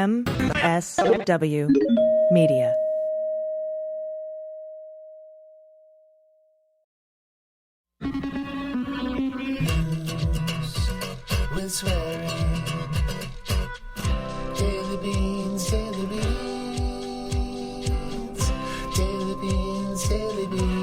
MSW Media. With swearing, daily beans, daily beans, daily beans, daily beans.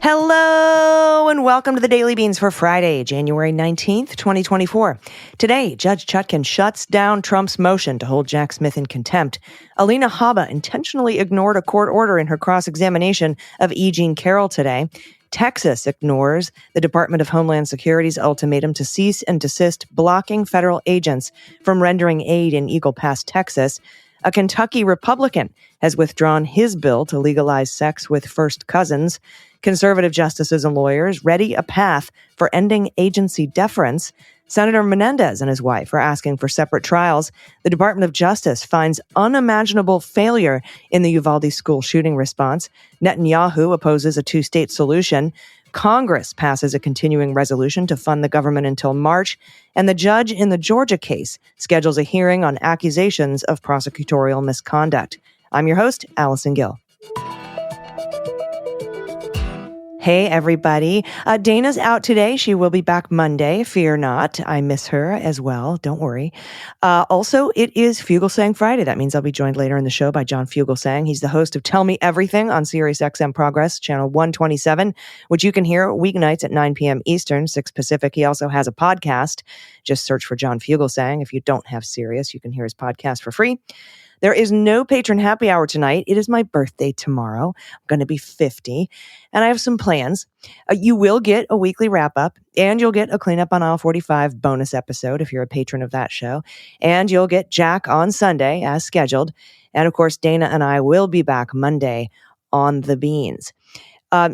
Hello and welcome to the Daily Beans for Friday, January 19th, 2024. Today, Judge Chutkan shuts down Trump's motion to hold Jack Smith in contempt. Alina Habba intentionally ignored a court order in her cross-examination of E. Jean Carroll today. Texas ignores the Department of Homeland Security's ultimatum to cease and desist, blocking federal agents from rendering aid in Eagle Pass, Texas. A Kentucky Republican has withdrawn his bill to legalize sex with first cousins. Conservative justices and lawyers ready a path for ending agency deference. Senator Menendez and his wife are asking for separate trials. The Department of Justice finds unimaginable failure in the Uvalde school shooting response. Netanyahu opposes a two-state solution. Congress passes a continuing resolution to fund the government until March. And the judge in the Georgia case schedules a hearing on accusations of prosecutorial misconduct. I'm your host, Allison Gill. Hey, everybody. Dana's out today. She will be back Monday. Fear not. I miss her as well. Don't worry. Also, it is Fugelsang Friday. That means I'll be joined later in the show by John Fugelsang. He's the host of Tell Me Everything on Sirius XM Progress, channel 127, which you can hear weeknights at 9 p.m. Eastern, 6 Pacific. He also has a podcast. Just search for John Fugelsang. If you don't have Sirius, you can hear his podcast for free. There is no patron happy hour tonight. It is my birthday tomorrow. I'm going to be 50, and I have some plans. You will get a weekly wrap-up, and you'll get a Cleanup on Aisle 45 bonus episode if you're a patron of that show, and you'll get Jack on Sunday as scheduled. And, of course, Dana and I will be back Monday on The Beans.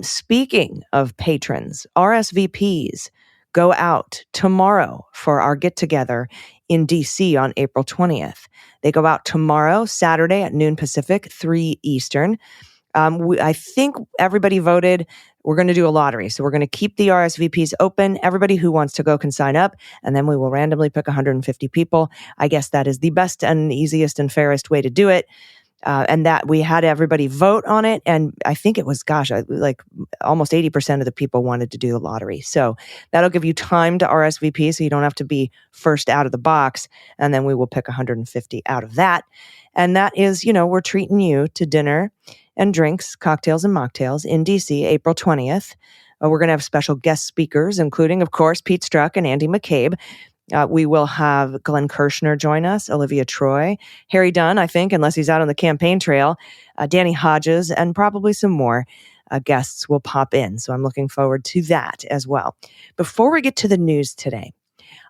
Speaking of patrons, RSVPs go out tomorrow for our get-together in D.C. on April 20th. They go out tomorrow, Saturday at noon Pacific, 3 Eastern. I think everybody voted. We're going to do a lottery. So we're going to keep the RSVPs open. Everybody who wants to go can sign up, and then we will randomly pick 150 people. I guess that is the best and easiest and fairest way to do it. And that we had everybody vote on it. And I think it was, like almost 80% of the people wanted to do the lottery. So that'll give you time to RSVP so you don't have to be first out of the box. And then we will pick 150 out of that. And that is, we're treating you to dinner and drinks, cocktails and mocktails in DC, April 20th. We're going to have special guest speakers, including, of course, Pete Strzok and Andy McCabe. We will have Glenn Kirshner join us, Olivia Troy, Harry Dunn, I think, unless he's out on the campaign trail, Danny Hodges, and probably some more guests will pop in. So I'm looking forward to that as well. Before we get to the news today,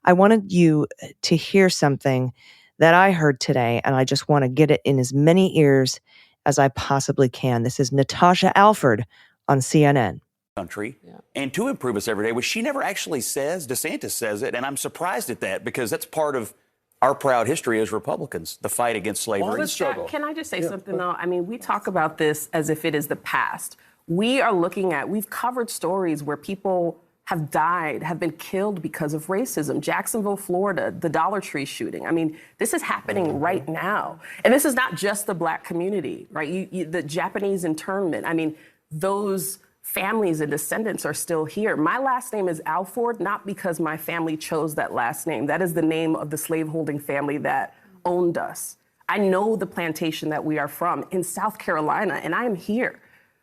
I wanted you to hear something that I heard today, and I just want to get it in as many ears as I possibly can. This is Natasha Alford on CNN. Country and to improve us every day, which she never actually says. DeSantis says it, and I'm surprised at that because that's part of our proud history as Republicans, the fight against slavery. Can I just say something, though? I mean, we talk about this as if it is the past. We've covered stories where people have died, have been killed because of racism. Jacksonville, Florida, the Dollar Tree shooting. I mean, this is happening right now. And this is not just the Black community, right? The Japanese internment. I mean, those families and descendants are still here. My last name is Alford, not because my family chose that last name. That is the name of the slaveholding family that owned us. I know the plantation that we are from in South Carolina, and I am here.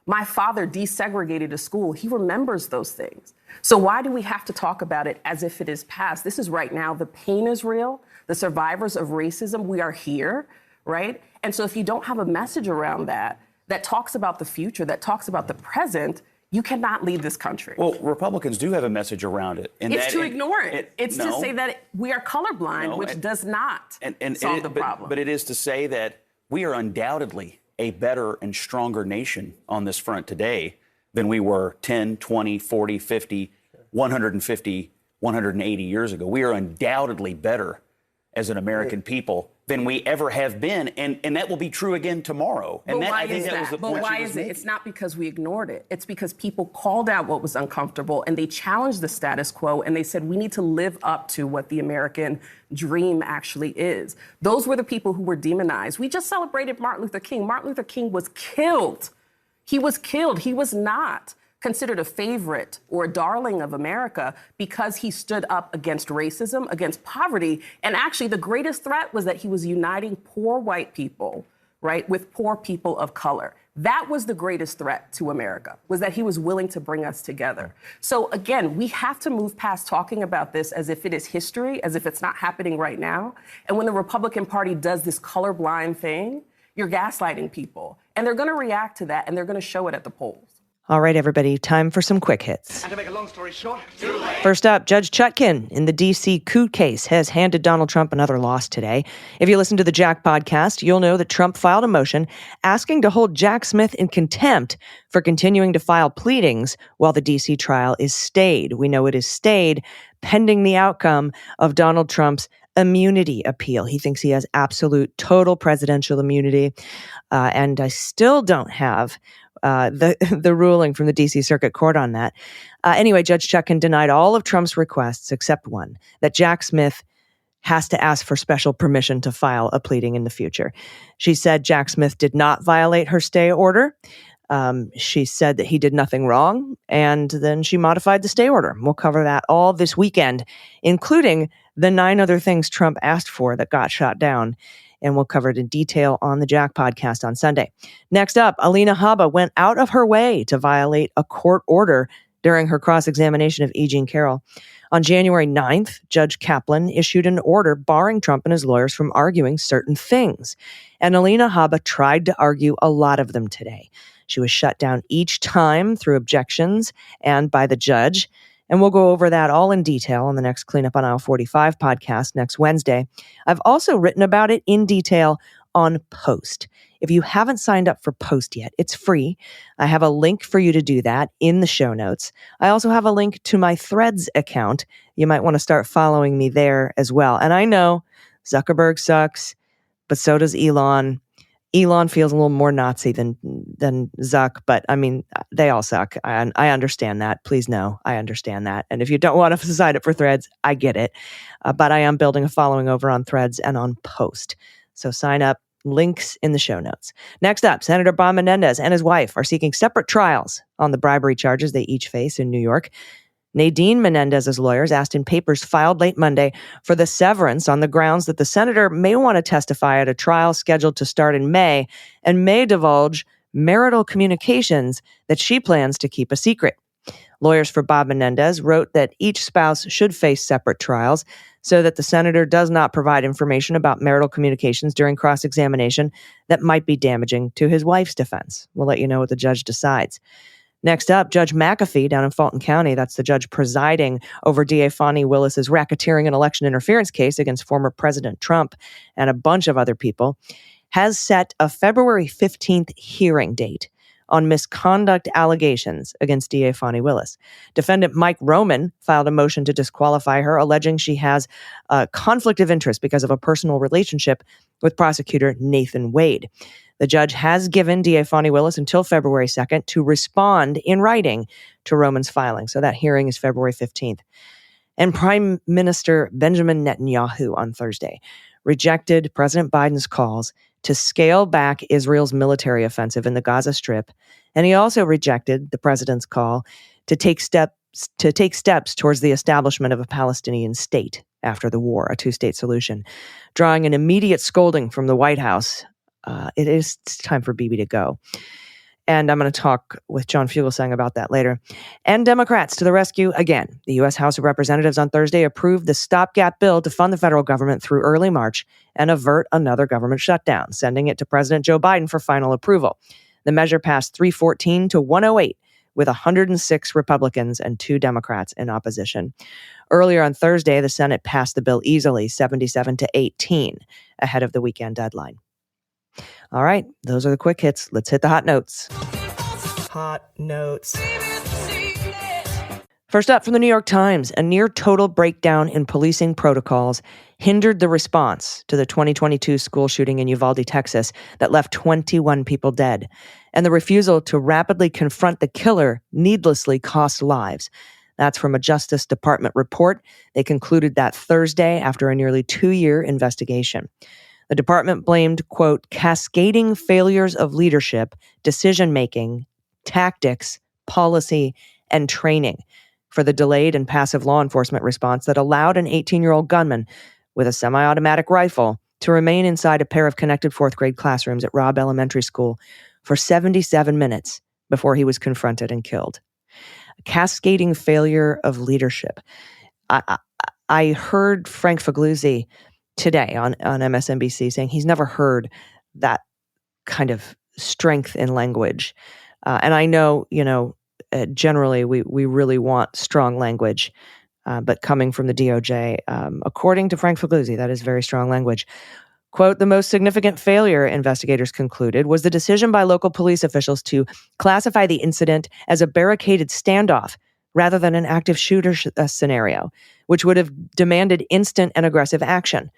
My father desegregated a school. He remembers those things. So why do we have to talk about it as if it is past? This is right now. The pain is real. The survivors of racism, we are here, right? And so if you don't have a message around that talks about the future, that talks about the present, you cannot lead this country. Well, Republicans do have a message around it. It's to ignore it. It's to say that we are colorblind, which does not solve the problem. But it is to say that we are undoubtedly a better and stronger nation on this front today than we were 10, 20, 40, 50, 150, 180 years ago. We are undoubtedly better as an American people than we ever have been, and that will be true again tomorrow. And But that, why I think is that was that? the But point why she was is it? making. It's not because we ignored it. It's because people called out what was uncomfortable and they challenged the status quo and they said we need to live up to what the American dream actually is. Those were the people who were demonized. We just celebrated Martin Luther King. Martin Luther King was killed. He was killed. He was not considered a favorite or a darling of America because he stood up against racism, against poverty. And actually, the greatest threat was that he was uniting poor white people, right, with poor people of color. That was the greatest threat to America, was that he was willing to bring us together. So again, we have to move past talking about this as if it is history, as if it's not happening right now. And when the Republican Party does this colorblind thing, you're gaslighting people. And they're going to react to that, and they're going to show it at the polls. All right, everybody, time for some quick hits. And to make a long story short, First up, Judge Chutkan in the D.C. coup case has handed Donald Trump another loss today. If you listen to the Jack podcast, you'll know that Trump filed a motion asking to hold Jack Smith in contempt for continuing to file pleadings while the D.C. trial is stayed. We know it is stayed pending the outcome of Donald Trump's immunity appeal. He thinks he has absolute, total presidential immunity. And I still don't have the ruling from the D.C. Circuit Court on that. Anyway, Judge Chutkan denied all of Trump's requests except one, that Jack Smith has to ask for special permission to file a pleading in the future. She said Jack Smith did not violate her stay order. She said that he did nothing wrong, and then she modified the stay order. We'll cover that all this weekend, including the 9 other things Trump asked for that got shot down. And we'll cover it in detail on the Jack podcast on Sunday. Next up, Alina Habba went out of her way to violate a court order during her cross-examination of E. Jean Carroll. On January 9th, Judge Kaplan issued an order barring Trump and his lawyers from arguing certain things. And Alina Habba tried to argue a lot of them today. She was shut down each time through objections and by the judge. And we'll go over that all in detail on the next Cleanup on Aisle 45 podcast next Wednesday. I've also written about it in detail on Post. If you haven't signed up for Post yet, it's free. I have a link for you to do that in the show notes. I also have a link to my Threads account. You might want to start following me there as well. And I know Zuckerberg sucks, but so does Elon. Elon feels a little more Nazi than Zuck, but I mean, they all suck. I understand that. Please know, I understand that. And if you don't want to sign up for Threads, I get it. But I am building a following over on Threads and on Post. So sign up, links in the show notes. Next up, Senator Bob Menendez and his wife are seeking separate trials on the bribery charges they each face in New York. Nadine Menendez's lawyers asked in papers filed late Monday for the severance on the grounds that the senator may want to testify at a trial scheduled to start in May and may divulge marital communications that she plans to keep a secret. Lawyers for Bob Menendez wrote that each spouse should face separate trials so that the senator does not provide information about marital communications during cross-examination that might be damaging to his wife's defense. We'll let you know what the judge decides. Next up, Judge McAfee down in Fulton County, that's the judge presiding over DA Fani Willis's racketeering and election interference case against former President Trump and a bunch of other people, has set a February 15th hearing date on misconduct allegations against DA Fani Willis. Defendant Mike Roman filed a motion to disqualify her, alleging she has a conflict of interest because of a personal relationship with prosecutor Nathan Wade. The judge has given DA Fani Willis until February 2nd to respond in writing to Roman's filing. So that hearing is February 15th. And Prime Minister Benjamin Netanyahu on Thursday rejected President Biden's calls to scale back Israel's military offensive in the Gaza Strip. And he also rejected the president's call to take steps towards the establishment of a Palestinian state after the war, a two-state solution, drawing an immediate scolding from the White House. It's time for Bibi to go. And I'm going to talk with John Fugelsang about that later. And Democrats to the rescue again. The U.S. House of Representatives on Thursday approved the stopgap bill to fund the federal government through early March and avert another government shutdown, sending it to President Joe Biden for final approval. The measure passed 314 to 108 with 106 Republicans and 2 Democrats in opposition. Earlier on Thursday, the Senate passed the bill easily, 77 to 18, ahead of the weekend deadline. All right, those are the quick hits. Let's hit the hot notes. Hot notes. First up from the New York Times, a near total breakdown in policing protocols hindered the response to the 2022 school shooting in Uvalde, Texas, that left 21 people dead. And the refusal to rapidly confront the killer needlessly cost lives. That's from a Justice Department report. They concluded that Thursday after a nearly 2-year investigation. The department blamed, quote, cascading failures of leadership, decision-making, tactics, policy, and training for the delayed and passive law enforcement response that allowed an 18-year-old gunman with a semi-automatic rifle to remain inside a pair of connected fourth-grade classrooms at Robb Elementary School for 77 minutes before he was confronted and killed. A cascading failure of leadership. I heard Frank Fugelsang today on MSNBC saying he's never heard that kind of strength in language. And I know, generally we really want strong language, but coming from the DOJ, according to Frank Fugelsang, that is very strong language. Quote, the most significant failure, investigators concluded, was the decision by local police officials to classify the incident as a barricaded standoff rather than an active shooter scenario, which would have demanded instant and aggressive action.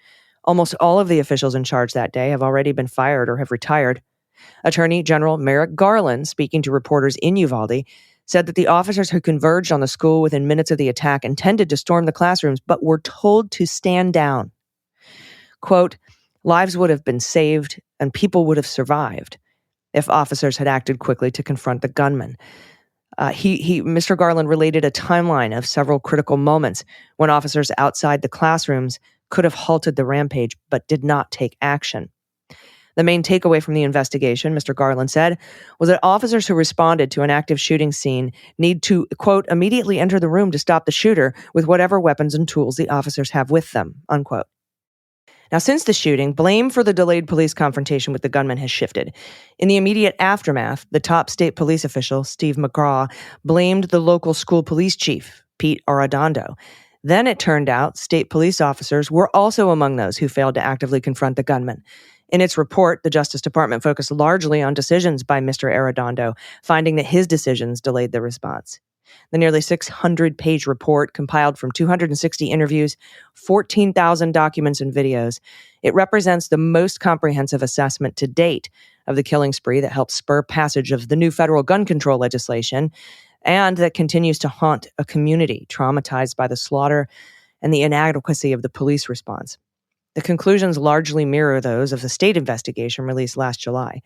Almost all of the officials in charge that day have already been fired or have retired. Attorney General Merrick Garland, speaking to reporters in Uvalde, said that the officers who converged on the school within minutes of the attack intended to storm the classrooms, but were told to stand down. Quote, lives would have been saved and people would have survived if officers had acted quickly to confront the gunman. Mr. Garland related a timeline of several critical moments when officers outside the classrooms could have halted the rampage, but did not take action. The main takeaway from the investigation, Mr. Garland said, was that officers who responded to an active shooting scene need to, quote, immediately enter the room to stop the shooter with whatever weapons and tools the officers have with them, unquote. Now, since the shooting, blame for the delayed police confrontation with the gunman has shifted. In the immediate aftermath, the top state police official, Steve McGraw, blamed the local school police chief, Pete Arredondo. Then it turned out state police officers were also among those who failed to actively confront the gunman. In its report, the Justice Department focused largely on decisions by Mr. Arredondo, finding that his decisions delayed the response. The nearly 600-page report, compiled from 260 interviews, 14,000 documents and videos, it represents the most comprehensive assessment to date of the killing spree that helped spur passage of the new federal gun control legislation and that continues to haunt a community traumatized by the slaughter and the inadequacy of the police response. The conclusions largely mirror those of the state investigation released last July.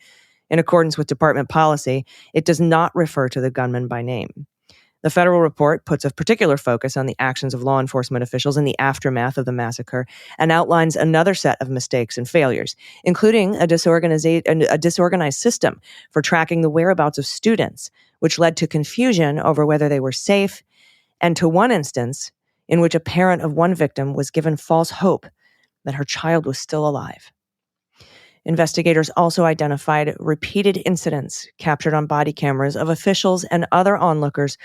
In accordance with department policy, it does not refer to the gunman by name. The federal report puts a particular focus on the actions of law enforcement officials in the aftermath of the massacre and outlines another set of mistakes and failures, including a disorganized system for tracking the whereabouts of students, which led to confusion over whether they were safe, and to one instance in which a parent of one victim was given false hope that her child was still alive. Investigators also identified repeated incidents captured on body cameras of officials and other onlookers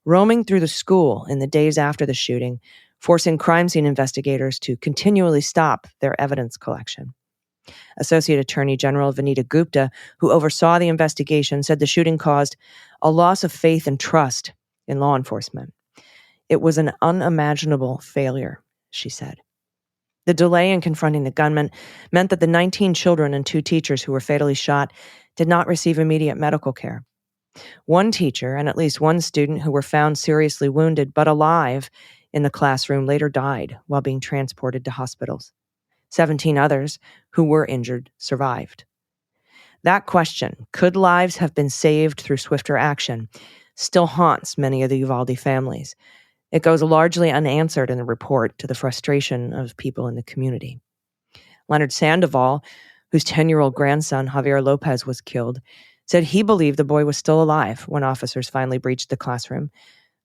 roaming through the school in the days after the shooting, forcing crime scene investigators to continually stop their evidence collection. Associate Attorney General Vanita Gupta, who oversaw the investigation, said the shooting caused a loss of faith and trust in law enforcement. It was an unimaginable failure, she said. The delay in confronting the gunman meant that the 19 children and 2 teachers who were fatally shot did not receive immediate medical care. One teacher and at least one student who were found seriously wounded but alive in the classroom later died while being transported to hospitals. 17 others who were injured survived. That question, could lives have been saved through swifter action, still haunts many of the Uvalde families. It goes largely unanswered in the report to the frustration of people in the community. Leonard Sandoval, whose 10-year-old grandson, Javier Lopez, was killed, said he believed the boy was still alive when officers finally breached the classroom.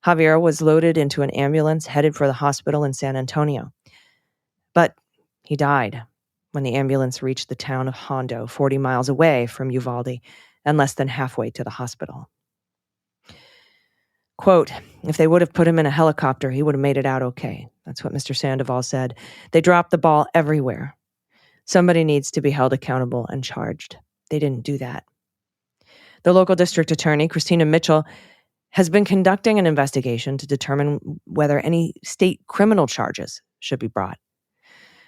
Javier was loaded into an ambulance headed for the hospital in San Antonio. But he died when the ambulance reached the town of Hondo, 40 miles away from Uvalde and less than halfway to the hospital. Quote, if they would have put him in a helicopter, he would have made it out okay. That's what Mr. Sandoval said. They dropped the ball everywhere. Somebody needs to be held accountable and charged. They didn't do that. The local district attorney, Christina Mitchell, has been conducting an investigation to determine whether any state criminal charges should be brought.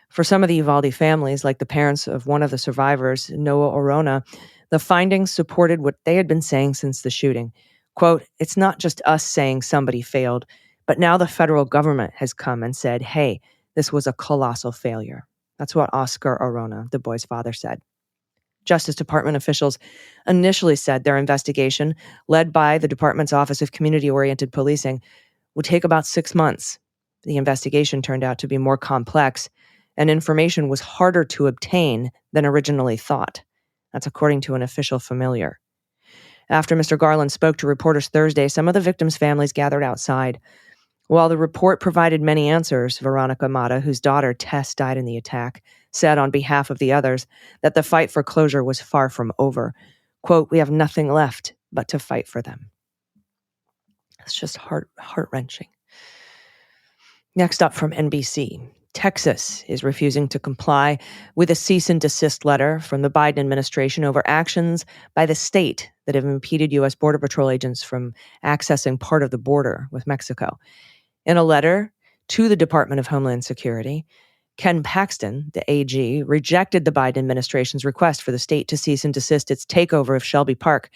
For some of the Uvalde families, like the parents of one of the survivors, Noah Orona, the findings supported what they had been saying since the shooting. Quote, "It's not just us saying somebody failed, but now the federal government has come and said, hey, this was a colossal failure." That's what Oscar Orona, the boy's father, said. Justice Department officials initially said their investigation, led by the department's Office of Community-Oriented Policing, would take about 6 months. The investigation turned out to be more complex, and information was harder to obtain than originally thought. That's according to an official familiar. After Mr. Garland spoke to reporters Thursday, some of the victims' families gathered outside. While the report provided many answers, Veronica Mata, whose daughter Tess died in the attack, said on behalf of the others that the fight for closure was far from over. Quote, "We have nothing left but to fight for them." It's just heart-wrenching. Next up from NBC. Texas is refusing to comply with a cease and desist letter from the Biden administration over actions by the state that have impeded U.S. Border Patrol agents from accessing part of the border with Mexico. In a letter to the Department of Homeland Security, Ken Paxton, the AG, rejected the Biden administration's request for the state to cease and desist its takeover of Shelby Park,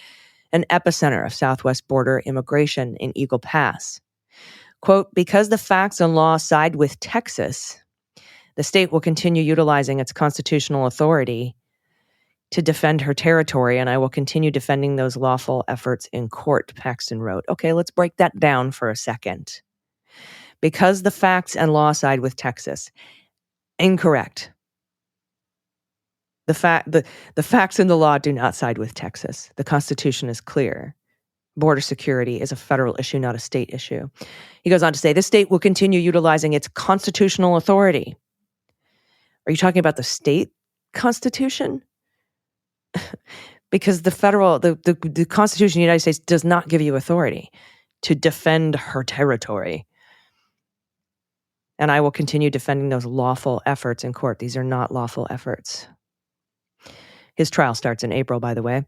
an epicenter of southwest border immigration in Eagle Pass. Quote, "Because the facts and law side with Texas, the state will continue utilizing its constitutional authority to defend her territory, and I will continue defending those lawful efforts in court," Paxton wrote. Okay, let's break that down for a second. Because the facts and law side with Texas. Incorrect. The facts and the law do not side with Texas. The Constitution is clear. Border security is a federal issue, not a state issue. He goes on to say, the state will continue utilizing its constitutional authority. Are you talking about the state constitution? Because the Constitution of the United States does not give you authority to defend her territory. And I will continue defending those lawful efforts in court. These are not lawful efforts. His trial starts in April, by the way.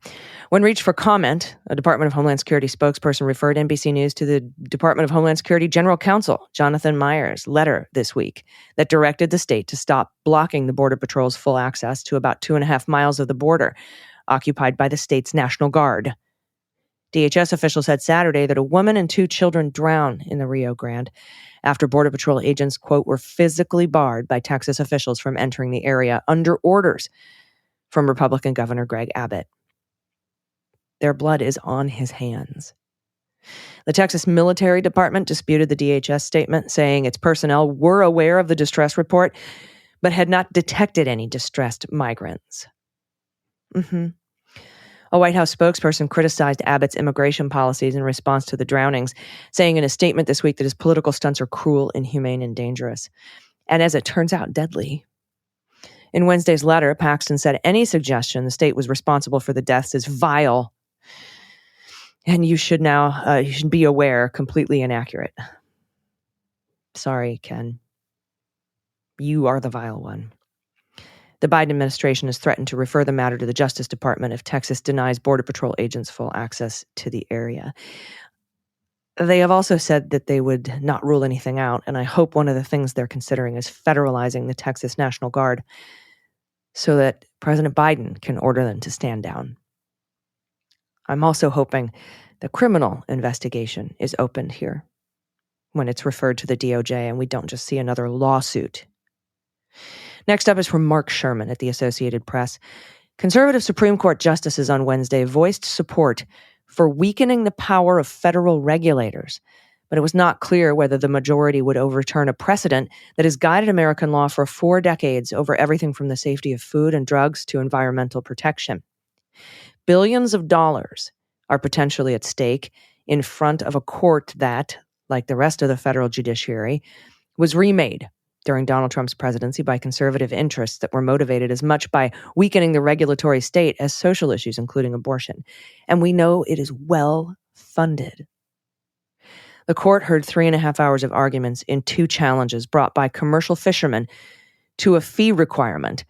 When reached for comment, a Department of Homeland Security spokesperson referred NBC News to the Department of Homeland Security General Counsel, Jonathan Myers' letter this week that directed the state to stop blocking the Border Patrol's full access to about 2.5 miles of the border, occupied by the state's National Guard. DHS officials said Saturday that a woman and 2 children drowned in the Rio Grande after Border Patrol agents, quote, were physically barred by Texas officials from entering the area under orders from Republican Governor Greg Abbott. Their blood is on his hands. The Texas Military Department disputed the DHS statement, saying its personnel were aware of the distress report, but had not detected any distressed migrants. A White House spokesperson criticized Abbott's immigration policies in response to the drownings, saying in a statement this week that his political stunts are cruel, inhumane, and dangerous. And as it turns out, deadly. In Wednesday's letter, Paxton said any suggestion the state was responsible for the deaths is vile, and you should be aware, completely inaccurate. Sorry, Ken. You are the vile one. The Biden administration has threatened to refer the matter to the Justice Department if Texas denies Border Patrol agents full access to the area. They have also said that they would not rule anything out, and I hope one of the things they're considering is federalizing the Texas National Guard so that President Biden can order them to stand down. I'm also hoping the criminal investigation is opened here when it's referred to the DOJ and we don't just see another lawsuit. Next up is from Mark Sherman at the Associated Press. Conservative Supreme Court justices on Wednesday voiced support for weakening the power of federal regulators, but it was not clear whether the majority would overturn a precedent that has guided American law for 4 decades over everything from the safety of food and drugs to environmental protection. Billions of dollars are potentially at stake in front of a court that, like the rest of the federal judiciary, was remade during Donald Trump's presidency by conservative interests that were motivated as much by weakening the regulatory state as social issues, including abortion. And we know it is well funded. The court heard 3.5 hours of arguments in 2 challenges brought by commercial fishermen to a fee requirement,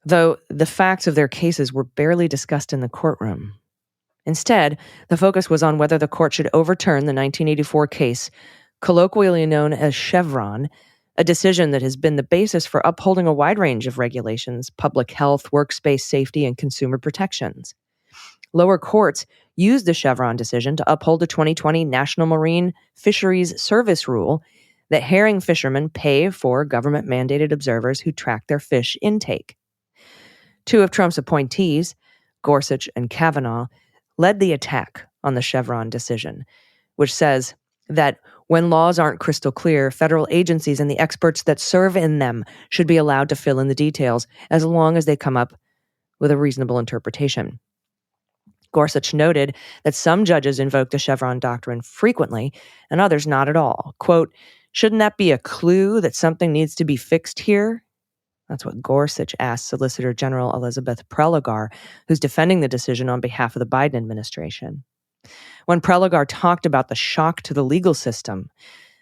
though the facts of their cases were barely discussed in the courtroom. Instead, the focus was on whether the court should overturn the 1984 case, colloquially known as Chevron, a decision that has been the basis for upholding a wide range of regulations, public health, workspace safety, and consumer protections. Lower courts used the Chevron decision to uphold the 2020 National Marine Fisheries Service rule that herring fishermen pay for government-mandated observers who track their fish intake. Two of Trump's appointees, Gorsuch and Kavanaugh, led the attack on the Chevron decision, which says that when laws aren't crystal clear, federal agencies and the experts that serve in them should be allowed to fill in the details as long as they come up with a reasonable interpretation. Gorsuch noted that some judges invoke the Chevron doctrine frequently and others not at all. Quote, "Shouldn't that be a clue that something needs to be fixed here?" That's what Gorsuch asked Solicitor General Elizabeth Prelogar, who's defending the decision on behalf of the Biden administration. When Prelogar talked about the shock to the legal system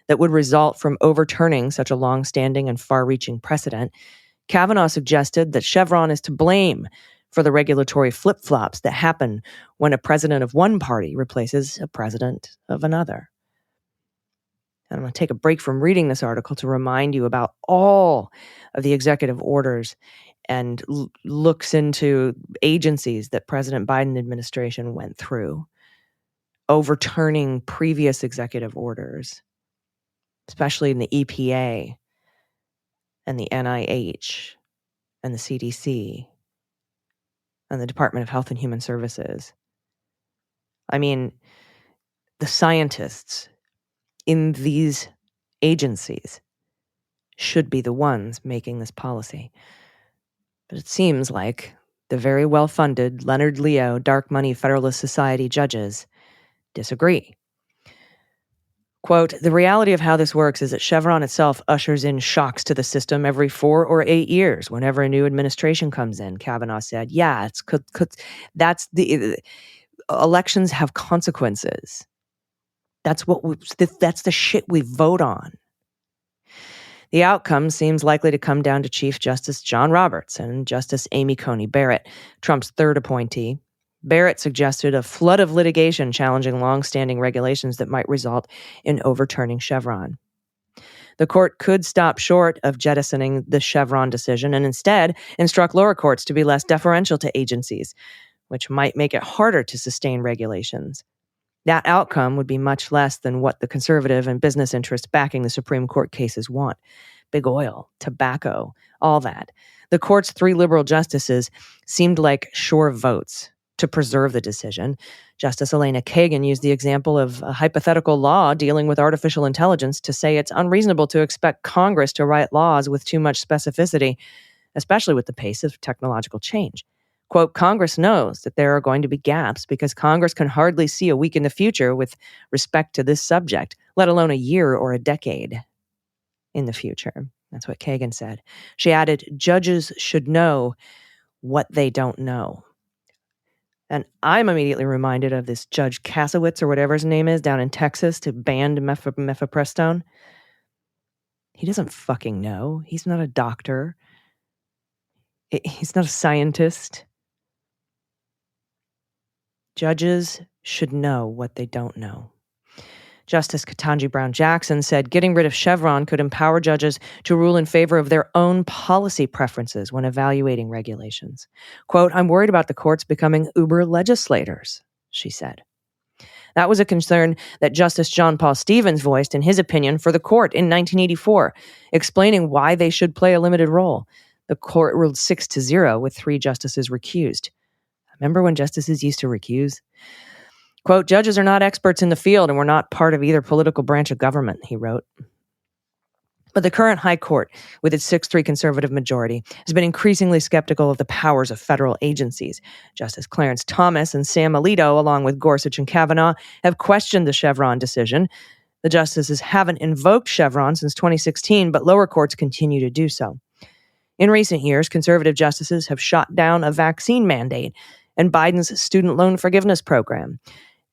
that would result from overturning such a long-standing and far-reaching precedent, Kavanaugh suggested that Chevron is to blame for the regulatory flip-flops that happen when a president of one party replaces a president of another. And I'm going to take a break from reading this article to remind you about all of the executive orders and looks into agencies that President Biden administration went through, overturning previous executive orders, especially in the EPA and the NIH and the CDC and the Department of Health and Human Services. I mean, the scientists in these agencies should be the ones making this policy. But it seems like the very well-funded Leonard Leo dark money Federalist Society judges disagree. Quote, "The reality of how this works is that Chevron itself ushers in shocks to the system every 4 or 8 years whenever a new administration comes in," Kavanaugh said. Yeah, that's the elections have consequences. That's the shit we vote on. The outcome seems likely to come down to Chief Justice John Roberts and Justice Amy Coney Barrett, Trump's third appointee. Barrett suggested a flood of litigation challenging long-standing regulations that might result in overturning Chevron. The court could stop short of jettisoning the Chevron decision and instead instruct lower courts to be less deferential to agencies, which might make it harder to sustain regulations. That outcome would be much less than what the conservative and business interests backing the Supreme Court cases want. Big oil, tobacco, all that. The court's 3 liberal justices seemed like sure votes to preserve the decision. Justice Elena Kagan used the example of a hypothetical law dealing with artificial intelligence to say it's unreasonable to expect Congress to write laws with too much specificity, especially with the pace of technological change. Quote, "Congress knows that there are going to be gaps because Congress can hardly see a week in the future with respect to this subject, let alone a year or a decade in the future." That's what Kagan said. She added, "Judges should know what they don't know." And I'm immediately reminded of this Judge Kasowitz or whatever his name is down in Texas who banned mifepristone. He doesn't fucking know. He's not a doctor. He's not a scientist. Judges should know what they don't know. Justice Ketanji Brown Jackson said getting rid of Chevron could empower judges to rule in favor of their own policy preferences when evaluating regulations. Quote, "I'm worried about the courts becoming uber legislators," she said. That was a concern that Justice John Paul Stevens voiced in his opinion for the court in 1984, explaining why they should play a limited role. The court ruled 6-0 with 3 justices recused. Remember when justices used to recuse? Quote, "Judges are not experts in the field and we're not part of either political branch of government," he wrote. But the current High Court, with its 6-3 conservative majority, has been increasingly skeptical of the powers of federal agencies. Justice Clarence Thomas and Sam Alito, along with Gorsuch and Kavanaugh, have questioned the Chevron decision. The justices haven't invoked Chevron since 2016, but lower courts continue to do so. In recent years, conservative justices have shot down a vaccine mandate and Biden's student loan forgiveness program,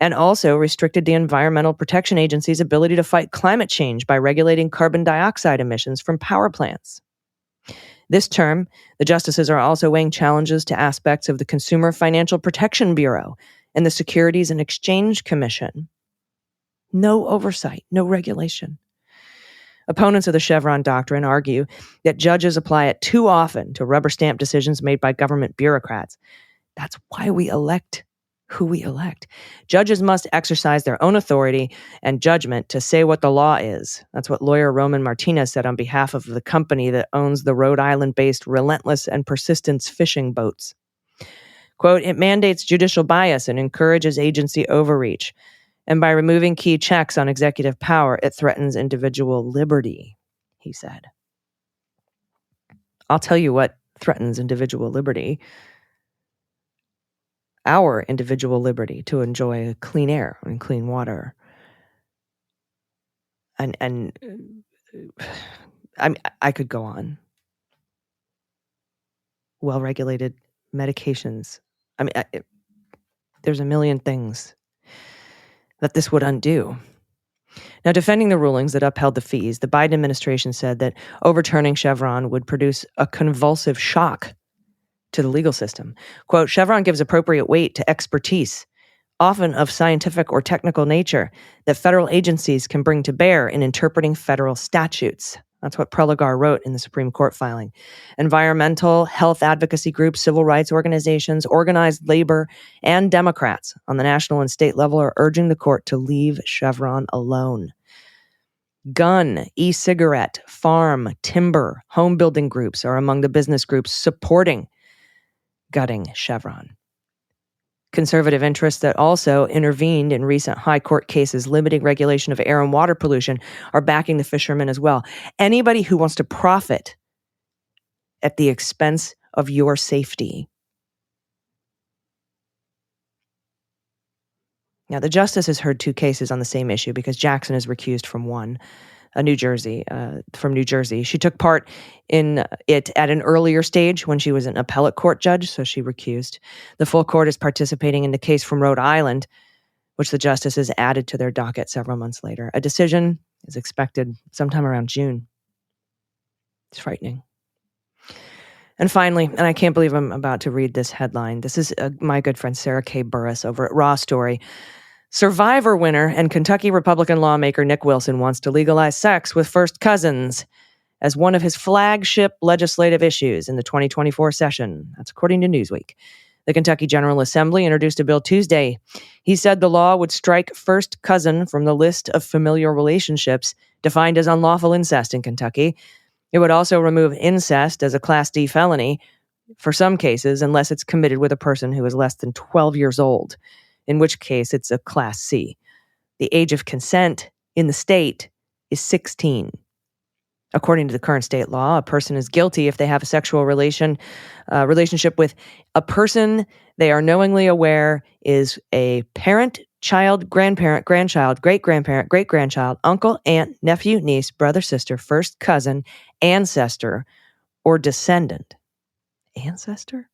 and also restricted the Environmental Protection Agency's ability to fight climate change by regulating carbon dioxide emissions from power plants. This term, the justices are also weighing challenges to aspects of the Consumer Financial Protection Bureau and the Securities and Exchange Commission. No oversight, no regulation. Opponents of the Chevron doctrine argue that judges apply it too often to rubber stamp decisions made by government bureaucrats. That's why we elect who we elect. Judges must exercise their own authority and judgment to say what the law is. That's what lawyer Roman Martinez said on behalf of the company that owns the Rhode Island-based Relentless and Persistence fishing boats. Quote, it mandates judicial bias and encourages agency overreach. And by removing key checks on executive power, it threatens individual liberty, he said. I'll tell you what threatens individual liberty. Our individual liberty to enjoy clean air and clean water. And I could go on. Well-regulated medications. There's a million things that this would undo. Now, defending the rulings that upheld the fees, the Biden administration said that overturning Chevron would produce a convulsive shock to the legal system. Quote, Chevron gives appropriate weight to expertise, often of scientific or technical nature, that federal agencies can bring to bear in interpreting federal statutes. That's what Preligar wrote in the Supreme Court filing. Environmental, health advocacy groups, civil rights organizations, organized labor, and Democrats on the national and state level are urging the court to leave Chevron alone. Gun, e-cigarette, farm, timber, home building groups are among the business groups supporting gutting Chevron. Conservative interests that also intervened in recent high court cases limiting regulation of air and water pollution are backing the fishermen as well. Anybody who wants to profit at the expense of your safety. Now, the justice has heard two cases on the same issue because Jackson is recused from one. From New Jersey. She took part in it at an earlier stage when she was an appellate court judge, so she recused. The full court is participating in the case from Rhode Island, which the justices added to their docket several months later. A decision is expected sometime around June. It's frightening. And finally, and I can't believe I'm about to read this headline. This is my good friend Sarah K. Burris over at Raw Story. Survivor winner and Kentucky Republican lawmaker Nick Wilson wants to legalize sex with first cousins as one of his flagship legislative issues in the 2024 session. That's according to Newsweek. The Kentucky General Assembly introduced a bill Tuesday. He said the law would strike first cousin from the list of familial relationships defined as unlawful incest in Kentucky. It would also remove incest as a Class D felony for some cases unless it's committed with a person who is less than 12 years old, in which case it's a Class C. The age of consent in the state is 16. According to the current state law, a person is guilty if they have a sexual relationship with a person they are knowingly aware is a parent, child, grandparent, grandchild, great-grandparent, great-grandchild, uncle, aunt, nephew, niece, brother, sister, first cousin, ancestor, or descendant. Ancestor?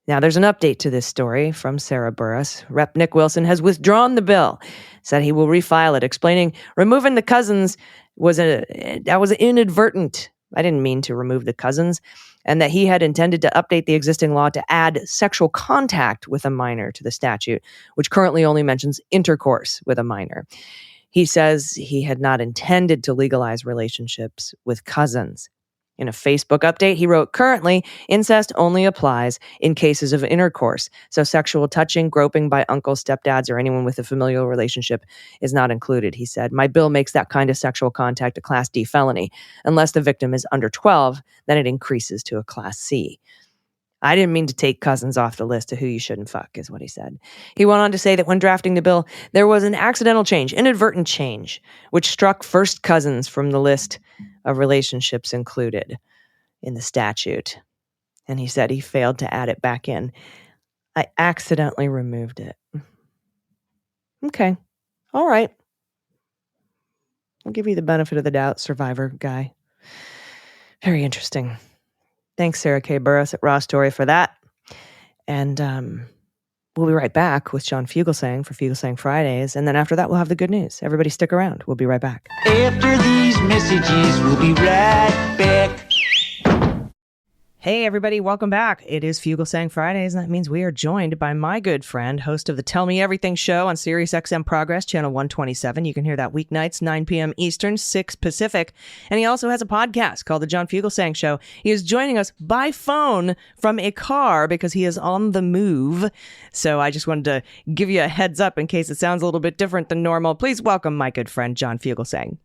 Now, there's an update to this story from Sarah Burris. Rep. Nick Wilson has withdrawn the bill, said he will refile it, explaining removing the cousins was inadvertent. I didn't mean to remove the cousins, and that he had intended to update the existing law to add sexual contact with a minor to the statute, which currently only mentions intercourse with a minor. He says he had not intended to legalize relationships with cousins. In a Facebook update, he wrote, currently, incest only applies in cases of intercourse, so sexual touching, groping by uncles, stepdads, or anyone with a familial relationship is not included, he said. My bill makes that kind of sexual contact a Class D felony. Unless the victim is under 12, then it increases to a Class C. I didn't mean to take cousins off the list of who you shouldn't fuck, is what he said. He went on to say that when drafting the bill, there was an accidental change, inadvertent change, which struck first cousins from the list of relationships included in the statute. And he said he failed to add it back in. I accidentally removed it. Okay. All right. I'll give you the benefit of the doubt, survivor guy. Very interesting. Thanks, Sarah K. Burris at Raw Story for that. And we'll be right back with John Fugelsang for Fugelsang Fridays. And then after that, we'll have the good news. Everybody stick around. We'll be right back. After these messages, we'll be right back. Hey, everybody, welcome back. It is Fugelsang Fridays, and that means we are joined by my good friend, host of the Tell Me Everything show on SiriusXM Progress, channel 127. You can hear that weeknights, 9 p.m. Eastern, 6 Pacific. And he also has a podcast called The John Fugelsang Show. He is joining us by phone from a car because he is on the move. So I just wanted to give you a heads up in case it sounds a little bit different than normal. Please welcome my good friend, John Fugelsang.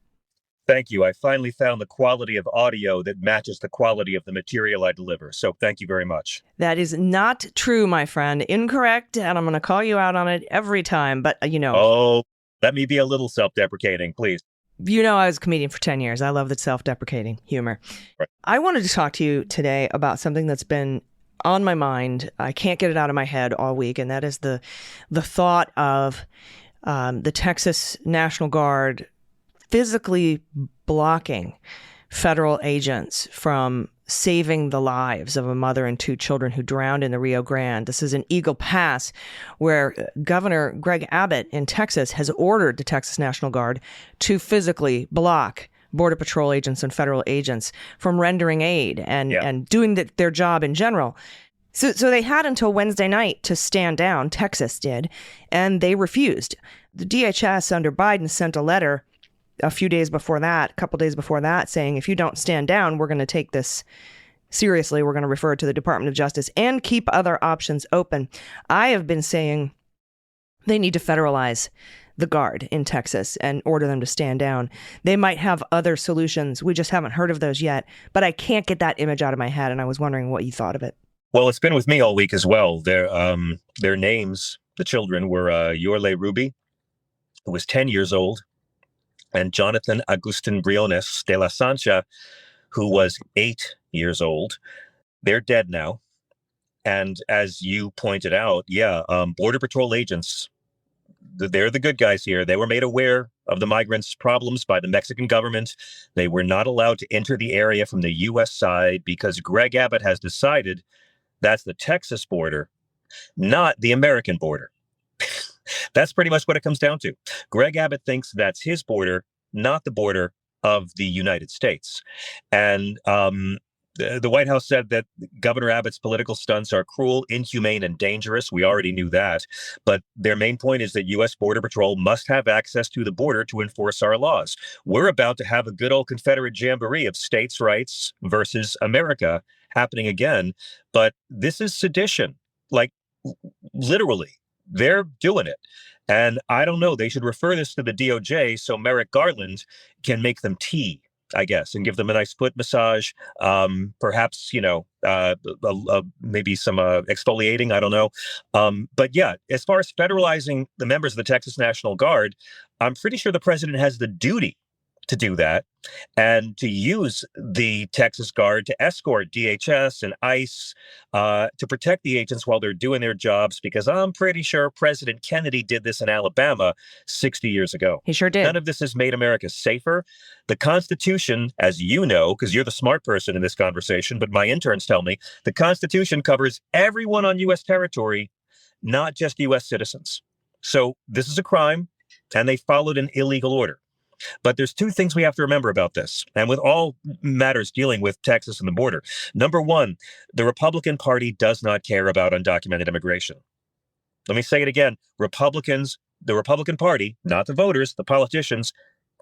Thank you. I finally found the quality of audio that matches the quality of the material I deliver. So thank you very much. That is not true, my friend. Incorrect. And I'm going to call you out on it every time. But, Oh, let me be a little self-deprecating, please. I was a comedian for 10 years. I love the self-deprecating humor. Right. I wanted to talk to you today about something that's been on my mind. I can't get it out of my head all week. And that is the thought of the Texas National Guard physically blocking federal agents from saving the lives of a mother and 2 children who drowned in the Rio Grande. This is in Eagle Pass, where Governor Greg Abbott in Texas has ordered the Texas National Guard to physically block Border Patrol agents and federal agents from rendering aid and doing their job in general. So they had until Wednesday night to stand down, Texas did, and they refused. The DHS under Biden sent a letter a couple days before that, saying, if you don't stand down, we're going to take this seriously. We're going to refer it to the Department of Justice and keep other options open. I have been saying they need to federalize the Guard in Texas and order them to stand down. They might have other solutions. We just haven't heard of those yet, but I can't get that image out of my head. And I was wondering what you thought of it. Well, it's been with me all week as well. Their names, the children, were Yorle Ruby, who was 10 years old, and Jonathan Agustin Briones de la Sancha, who was 8 years old. They're dead now. And as you pointed out, Border Patrol agents, they're the good guys here. They were made aware of the migrants' problems by the Mexican government. They were not allowed to enter the area from the U.S. side because Greg Abbott has decided that's the Texas border, not the American border. That's pretty much what it comes down to. Greg Abbott thinks that's his border, not the border of the United States. And the White House said that Governor Abbott's political stunts are cruel, inhumane, and dangerous. We already knew that. But their main point is that U.S. Border Patrol must have access to the border to enforce our laws. We're about to have a good old Confederate jamboree of states' rights versus America happening again. But this is sedition, like literally. They're doing it. And I don't know. They should refer this to the DOJ so Merrick Garland can make them tea, I guess, and give them a nice foot massage. Perhaps, maybe some exfoliating. I don't know. But yeah, as far as federalizing the members of the Texas National Guard, I'm pretty sure the president has the duty to do that and to use the Texas Guard to escort DHS and ICE to protect the agents while they're doing their jobs, because I'm pretty sure President Kennedy did this in Alabama 60 years ago. He sure did. None of this has made America safer. The Constitution, as you know, because you're the smart person in this conversation, but my interns tell me, the Constitution covers everyone on U.S. territory, not just U.S. citizens. So this is a crime, and they followed an illegal order. But there's 2 things we have to remember about this, and with all matters dealing with Texas and the border. Number one, the Republican Party does not care about undocumented immigration. Let me say it again. Republicans, the Republican Party, not the voters, the politicians,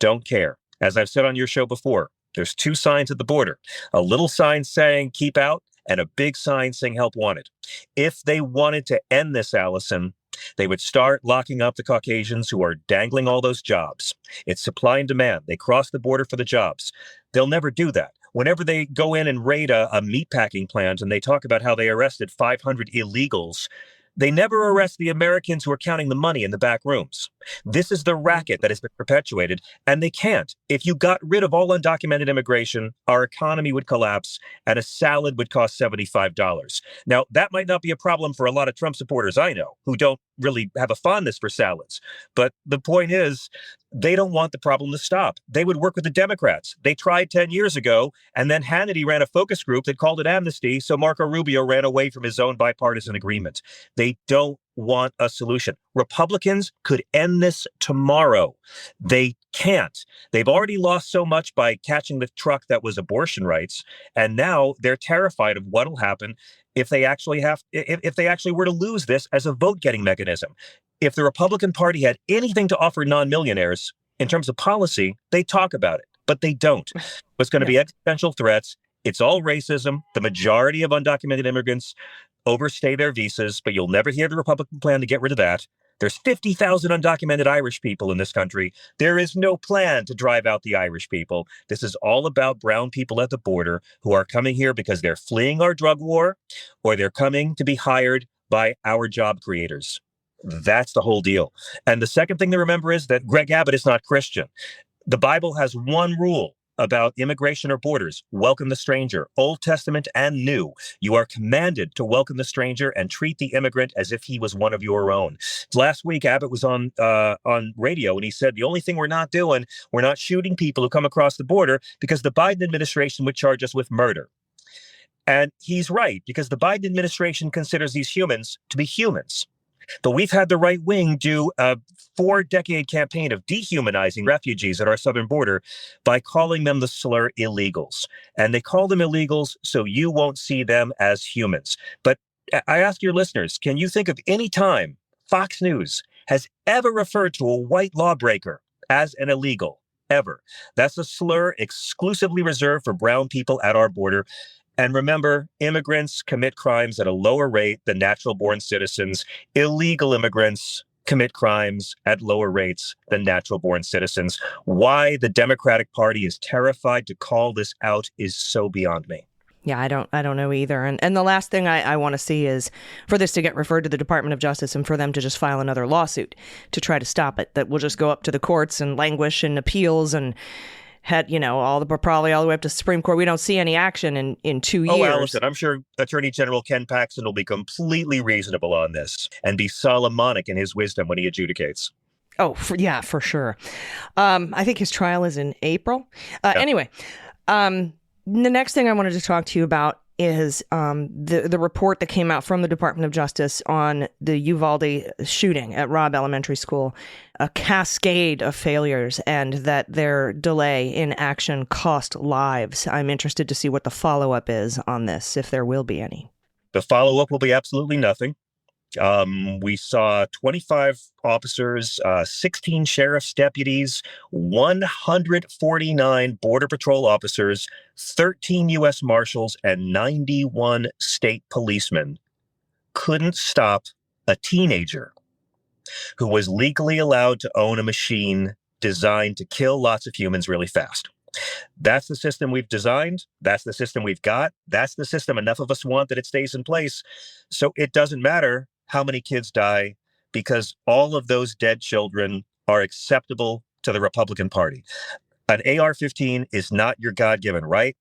don't care. As I've said on your show before, there's 2 signs at the border. A little sign saying keep out and a big sign saying help wanted. If they wanted to end this, Allison, they would start locking up the Caucasians who are dangling all those jobs. It's supply and demand. They cross the border for the jobs. They'll never do that. Whenever they go in and raid a meatpacking plant and they talk about how they arrested 500 illegals, they never arrest the Americans who are counting the money in the back rooms. This is the racket that has been perpetuated, and they can't. If you got rid of all undocumented immigration, our economy would collapse, and a salad would cost $75. Now, that might not be a problem for a lot of Trump supporters I know, who don't really have a fondness for salads. But the point is, they don't want the problem to stop. They would work with the Democrats. They tried 10 years ago, and then Hannity ran a focus group that called it amnesty, so Marco Rubio ran away from his own bipartisan agreement. They don't want a solution. Republicans could end this tomorrow. They can't. They've already lost so much by catching the truck that was abortion rights, and now they're terrified of what'll happen if they actually were to lose this as a vote-getting mechanism. If the Republican Party had anything to offer non-millionaires in terms of policy, they talk about it, but they don't. It's going to be existential threats. It's all racism. The majority of undocumented immigrants overstay their visas, but you'll never hear the Republican plan to get rid of that. There's 50,000 undocumented Irish people in this country. There is no plan to drive out the Irish people. This is all about brown people at the border who are coming here because they're fleeing our drug war, or they're coming to be hired by our job creators. That's the whole deal. And the second thing to remember is that Greg Abbott is not Christian. The Bible has one rule about immigration or borders: welcome the stranger, Old Testament and New. You are commanded to welcome the stranger and treat the immigrant as if he was one of your own. Last week, Abbott was on radio, and he said, the only thing we're not doing, we're not shooting people who come across the border because the Biden administration would charge us with murder. And he's right, because the Biden administration considers these humans to be humans. But we've had the right wing do a 4-decade campaign of dehumanizing refugees at our southern border by calling them the slur illegals. And they call them illegals so you won't see them as humans. But I ask your listeners, can you think of any time Fox News has ever referred to a white lawbreaker as an illegal? Ever. That's a slur exclusively reserved for brown people at our border. And remember, immigrants commit crimes at a lower rate than natural-born citizens. Illegal immigrants commit crimes at lower rates than natural-born citizens. Why the Democratic Party is terrified to call this out is so beyond me. Yeah, I don't know either. And the last thing I want to see is for this to get referred to the Department of Justice and for them to just file another lawsuit to try to stop it. That will just go up to the courts and languish in appeals and had, probably all the way up to Supreme Court. We don't see any action in 2 years. Oh, Allison, I'm sure Attorney General Ken Paxton will be completely reasonable on this and be Solomonic in his wisdom when he adjudicates. Oh, for sure. I think his trial is in April. Anyway, the next thing I wanted to talk to you about is the report that came out from the Department of Justice on the Uvalde shooting at Robb Elementary School, a cascade of failures, and that their delay in action cost lives. I'm interested to see what the follow-up is on this, if there will be any. The follow-up will be absolutely nothing. We saw 25 officers, 16 sheriff's deputies, 149 Border Patrol officers, 13 U.S. Marshals, and 91 state policemen couldn't stop a teenager who was legally allowed to own a machine designed to kill lots of humans really fast. That's the system we've designed. That's the system we've got. That's the system enough of us want that it stays in place. So it doesn't matter how many kids die, because all of those dead children are acceptable to the Republican Party. An AR-15 is not your God-given right.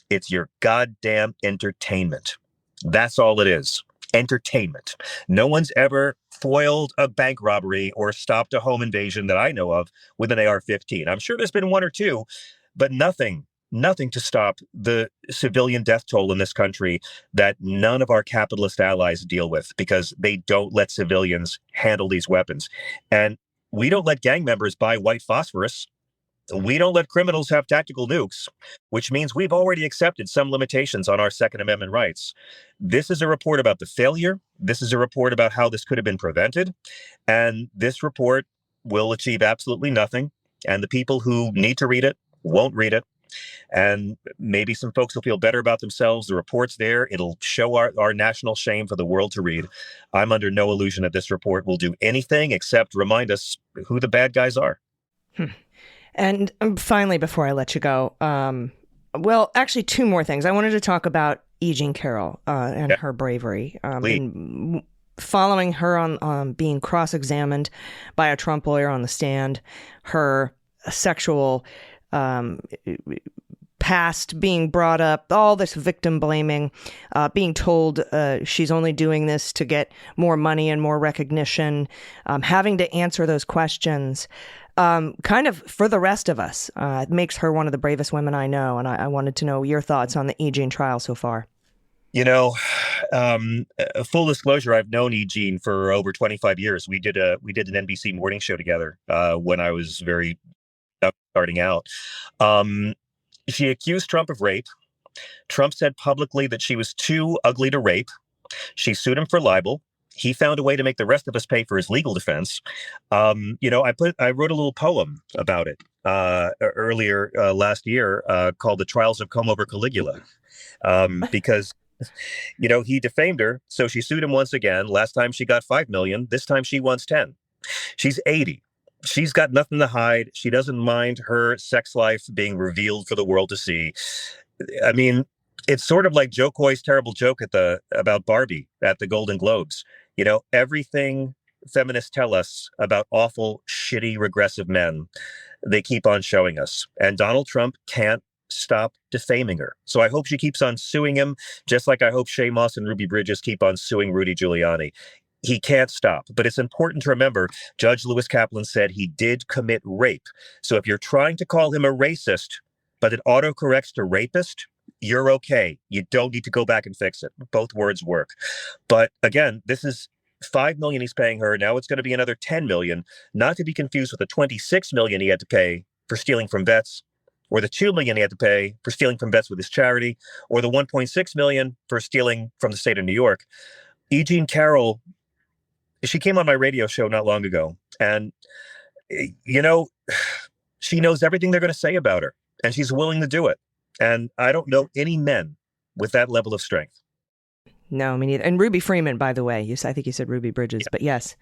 It's your goddamn entertainment. That's all it is. Entertainment. No one's ever foiled a bank robbery or stopped a home invasion that I know of with an AR-15. I'm sure there's been one or two, but nothing to stop the civilian death toll in this country that none of our capitalist allies deal with, because they don't let civilians handle these weapons. And we don't let gang members buy white phosphorus. We don't let criminals have tactical nukes, which means we've already accepted some limitations on our Second Amendment rights. This is a report about the failure. This is a report about how this could have been prevented. And this report will achieve absolutely nothing. And the people who need to read it won't read it. And maybe some folks will feel better about themselves. The report's there. It'll show our national shame for the world to read. I'm under no illusion that this report will do anything except remind us who the bad guys are. And finally, before I let you go, well, actually, two more things. I wanted to talk about E. Jean Carroll and her bravery. In following her on being cross-examined by a Trump lawyer on the stand, her sexual past being brought up, all this victim blaming, being told she's only doing this to get more money and more recognition, having to answer those questions. Kind of for the rest of us, it makes her one of the bravest women I know. And I wanted to know your thoughts on the E. Jean trial so far. You know, full disclosure, I've known E. Jean for over 25 years. We did an NBC morning show together when I was very starting out. Um, she accused Trump of rape. Trump said publicly that she was too ugly to rape. She sued him for libel. He found a way to make the rest of us pay for his legal defense. I wrote a little poem about it earlier last year called "The Trials of Comb Over Caligula," because he defamed her, so she sued him once again. Last time she got 5 million. This time she wants 10. She's 80. She's got nothing to hide. She doesn't mind her sex life being revealed for the world to see. I mean, it's sort of like Joe Coy's terrible joke about Barbie at the Golden Globes. Everything feminists tell us about awful, shitty, regressive men, they keep on showing us. And Donald Trump can't stop defaming her. So I hope she keeps on suing him, just like I hope Shay Moss and Ruby Bridges keep on suing Rudy Giuliani. He can't stop. But it's important to remember, Judge Lewis Kaplan said he did commit rape. So if you're trying to call him a racist, but it autocorrects to rapist, you're okay. You don't need to go back and fix it. Both words work. But again, this is 5 million he's paying her. Now it's going to be another 10 million, not to be confused with the 26 million he had to pay for stealing from vets, or the 2 million he had to pay for stealing from vets with his charity, or the 1.6 million for stealing from the state of New York. E. Jean Carroll, she came on my radio show not long ago, and she knows everything they're going to say about her, and she's willing to do it. And I don't know any men with that level of strength. No, me neither. And Ruby Freeman, by the way, I think you said Ruby Bridges, but yes.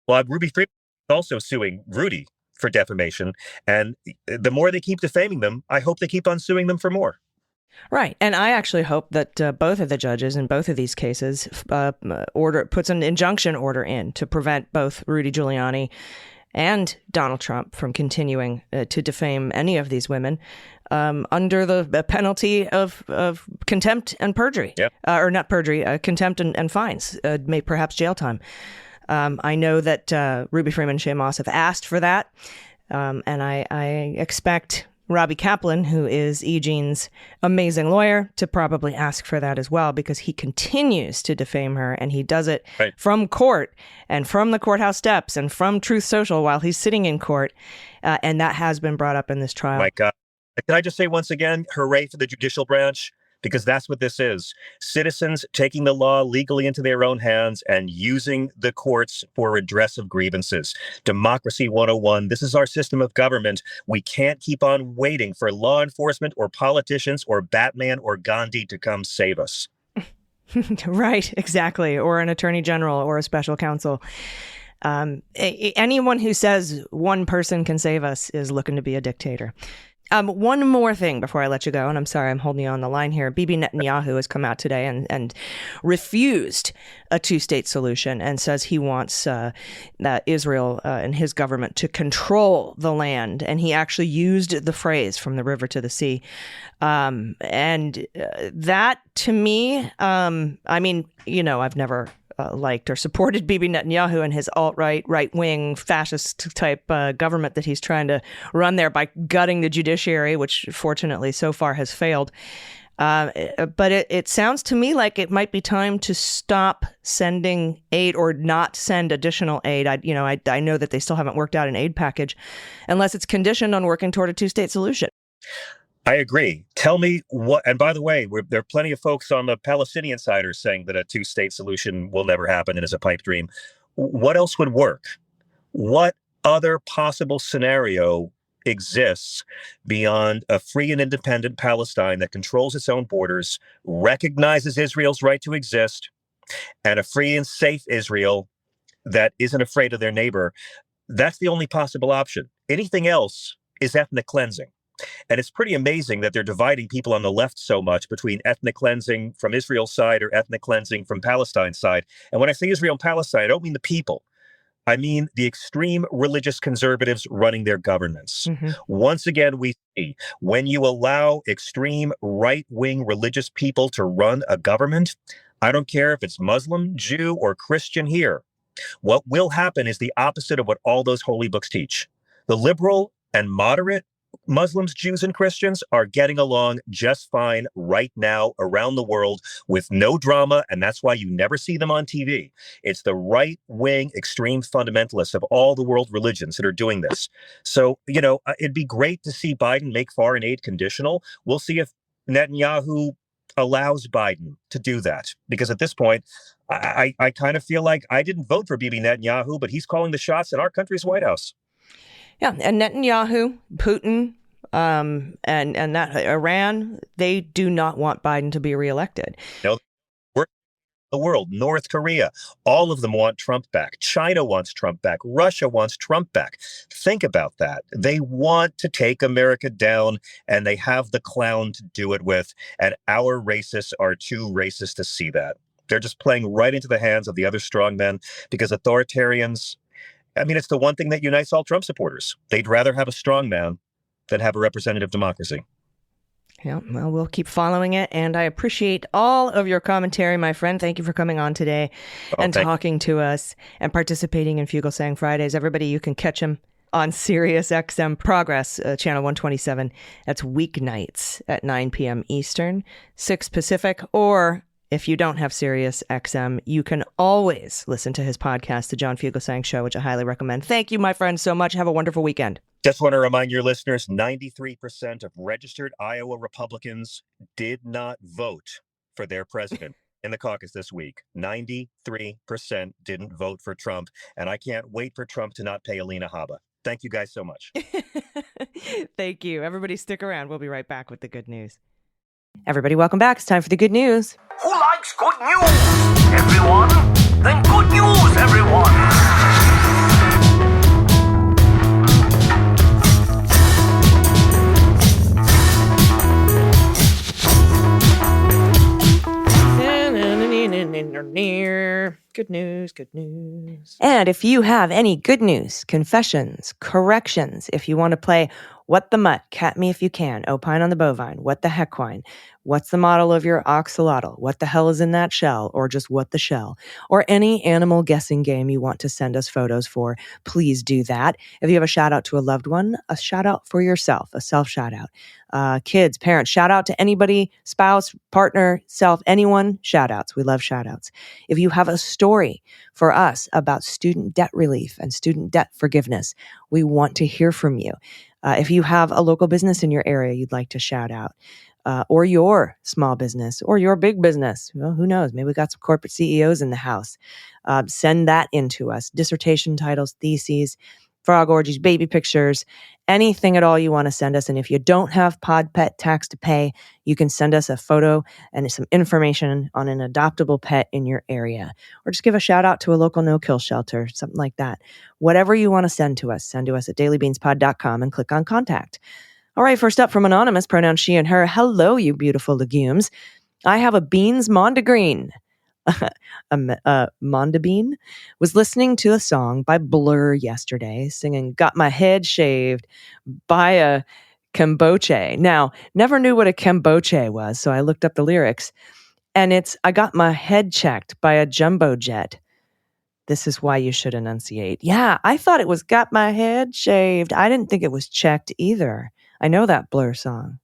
Well, Ruby Freeman is also suing Rudy for defamation. And the more they keep defaming them, I hope they keep on suing them for more. Right. And I actually hope that both of the judges in both of these cases puts an injunction order in to prevent both Rudy Giuliani and Donald Trump from continuing to defame any of these women under the penalty of contempt and perjury. Yep. Or not perjury, contempt and fines, perhaps jail time. I know that Ruby Freeman and Shay Moss have asked for that. And I expect Robbie Kaplan, who is E. Jean's amazing lawyer, to probably ask for that as well, because he continues to defame her, and he does it from court and from the courthouse steps and from Truth Social while he's sitting in court. And that has been brought up in this trial. My God. Can I just say once again, hooray for the judicial branch? Because that's what this is. Citizens taking the law legally into their own hands and using the courts for redress of grievances. Democracy 101. This is our system of government. We can't keep on waiting for law enforcement or politicians or Batman or Gandhi to come save us. Right, exactly. Or an attorney general or a special counsel. Anyone who says one person can save us is looking to be a dictator. One more thing before I let you go, and I'm sorry I'm holding you on the line here. Bibi Netanyahu has come out today and refused a two-state solution and says he wants Israel and his government to control the land. And he actually used the phrase "from the river to the sea." And that, to me, I've never liked or supported Bibi Netanyahu and his alt-right, right-wing, fascist-type government that he's trying to run there by gutting the judiciary, which fortunately so far has failed. But it sounds to me like it might be time to stop sending aid or not send additional aid. I know that they still haven't worked out an aid package unless it's conditioned on working toward a two-state solution. I agree. Tell me what, and by the way, there are plenty of folks on the Palestinian side are saying that a two-state solution will never happen and is a pipe dream. What else would work? What other possible scenario exists beyond a free and independent Palestine that controls its own borders, recognizes Israel's right to exist, and a free and safe Israel that isn't afraid of their neighbor? That's the only possible option. Anything else is ethnic cleansing. And it's pretty amazing that they're dividing people on the left so much between ethnic cleansing from Israel's side or ethnic cleansing from Palestine's side. And when I say Israel and Palestine, I don't mean the people. I mean the extreme religious conservatives running their governments. Mm-hmm. Once again, we see when you allow extreme right-wing religious people to run a government, I don't care if it's Muslim, Jew, or Christian here, what will happen is the opposite of what all those holy books teach. The liberal and moderate Muslims, Jews, and Christians are getting along just fine right now around the world with no drama, and that's why you never see them on TV. It's the right-wing extreme fundamentalists of all the world religions that are doing this. So, it'd be great to see Biden make foreign aid conditional. We'll see if Netanyahu allows Biden to do that, because at this point, I kind of feel like I didn't vote for Bibi Netanyahu, but he's calling the shots in our country's White House. Yeah, and Netanyahu, Putin, and that Iran, they do not want Biden to be reelected. No, we're the world, North Korea, all of them want Trump back. China wants Trump back. Russia wants Trump back. Think about that. They want to take America down, and they have the clown to do it with. And our racists are too racist to see that. They're just playing right into the hands of the other strongmen, because authoritarians, it's the one thing that unites all Trump supporters. They'd rather have a strongman than have a representative democracy. Yeah, well, we'll keep following it, and I appreciate all of your commentary, my friend. Thank you for coming on today and talking to us and participating in Fugelsang Fridays. Everybody, you can catch him on Sirius XM Progress, channel 127. That's weeknights at 9 p.m. Eastern, 6 Pacific, or if you don't have Sirius XM, you can always listen to his podcast, The John Fugelsang Show, which I highly recommend. Thank you, my friend, so much. Have a wonderful weekend. Just want to remind your listeners, 93% of registered Iowa Republicans did not vote for their president in the caucus this week. 93% didn't vote for Trump, and I can't wait for Trump to not pay Alina Habba. Thank you guys so much. Thank you. Everybody stick around. We'll be right back with the good news. Everybody, welcome back. It's time for the good news. Who likes good news? Everyone? Then good news, everyone! Good news, good news. And if you have any good news, confessions, corrections, if you want to play What the Mutt, Cat Me If You Can, Opine on the Bovine, What the Heckwine, What's the Model of Your Oxalotl, What the Hell is in That Shell, or just What the Shell, or any animal guessing game you want to send us photos for, please do that. If you have a shout out to a loved one, a shout out for yourself, a self shout out. Kids, parents, shout out to anybody, spouse, partner, self, anyone, shout outs. We love shout outs. If you have a story for us about student debt relief and student debt forgiveness, we want to hear from you. If you have a local business in your area you'd like to shout out, or your small business or your big business, well, who knows? Maybe we got some corporate CEOs in the house. Send that in to us. Dissertation titles, theses, frog orgies, baby pictures, anything at all you want to send us. And if you don't have pod pet tax to pay, you can send us a photo and some information on an adoptable pet in your area, or just give a shout out to a local no-kill shelter, something like that. Whatever you want to send to us at dailybeanspod.com and click on contact. All right, first up from Anonymous, pronouns she and her. Hello, you beautiful legumes. I have a beans mondegreen. Mondabean was listening to a song by Blur yesterday, singing Got My Head Shaved by a Camboche. Now, never knew what a Camboche was, so I looked up the lyrics, and it's I got my head checked by a jumbo jet. This is why you should enunciate. Yeah, I thought it was got my head shaved. I didn't think it was checked either. I know that Blur song.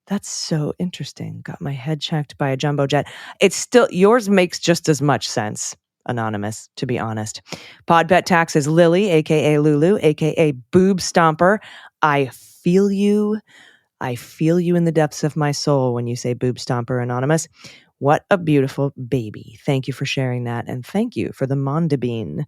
That's so interesting. Got my head checked by a jumbo jet. It's still, yours makes just as much sense, Anonymous, to be honest. Pod pet tax is Lily, a.k.a. Lulu, a.k.a. Boob Stomper. I feel you. I feel you in the depths of my soul when you say Boob Stomper, Anonymous. What a beautiful baby. Thank you for sharing that. And thank you for the Mondabean.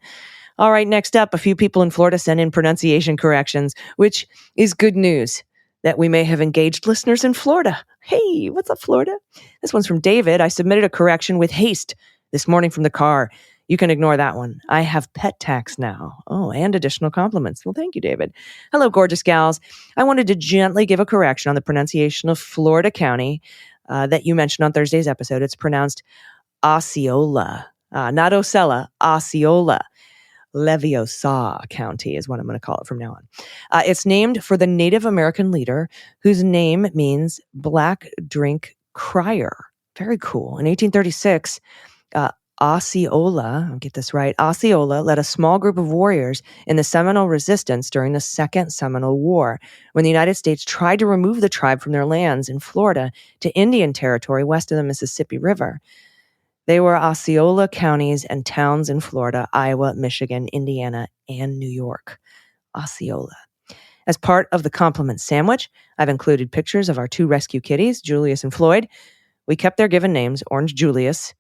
All right, next up, a few people in Florida sent in pronunciation corrections, which is good news that we may have engaged listeners in Florida. Hey, what's up, Florida? This one's from David. I submitted a correction with haste this morning from the car. You can ignore that one. I have pet tax now. Oh, and additional compliments. Well, thank you, David. Hello, gorgeous gals. I wanted to gently give a correction on the pronunciation of Florida County that you mentioned on Thursday's episode. It's pronounced Osceola, not Ocella, Osceola. Leviosa County is what I'm going to call it from now on. It's named for the Native American leader whose name means black drink crier. Very cool. In 1836, Osceola, I'll get this right, Osceola led a small group of warriors in the Seminole resistance during the Second Seminole War, when the United States tried to remove the tribe from their lands in Florida to Indian territory west of the Mississippi River. They were Osceola counties and towns in Florida, Iowa, Michigan, Indiana, and New York. Osceola. As part of the compliment sandwich, I've included pictures of our two rescue kitties, Julius and Floyd. We kept their given names, Orange Julius.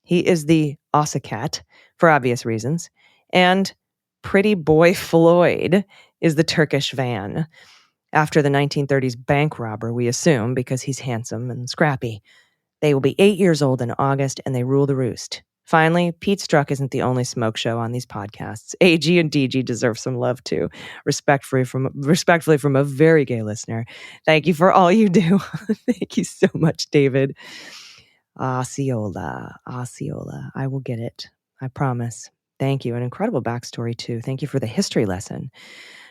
He is the Ossicat, for obvious reasons. And Pretty Boy Floyd is the Turkish van. After the 1930s bank robber, we assume, because he's handsome and scrappy. They will be 8 years old in August, and they rule the roost. Finally, Pete Strzok isn't the only smoke show on these podcasts. AG and DG deserve some love too, respectfully from a very gay listener. Thank you for all you do. Thank you so much, David. Osceola. I will get it. I promise. Thank you. An incredible backstory too. Thank you for the history lesson.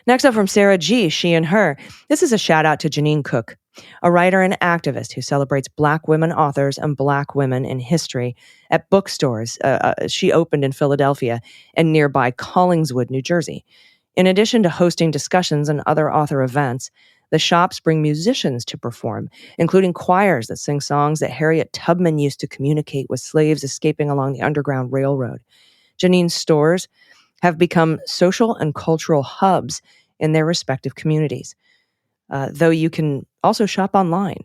Next up from Sarah G, she and her. This is a shout out to Janine Cook, a writer and activist who celebrates Black women authors and Black women in history at bookstores she opened in Philadelphia and nearby Collingswood, New Jersey. In addition to hosting discussions and other author events, the shops bring musicians to perform, including choirs that sing songs that Harriet Tubman used to communicate with slaves escaping along the Underground Railroad. Janine's stores have become social and cultural hubs in their respective communities, though you can also shop online.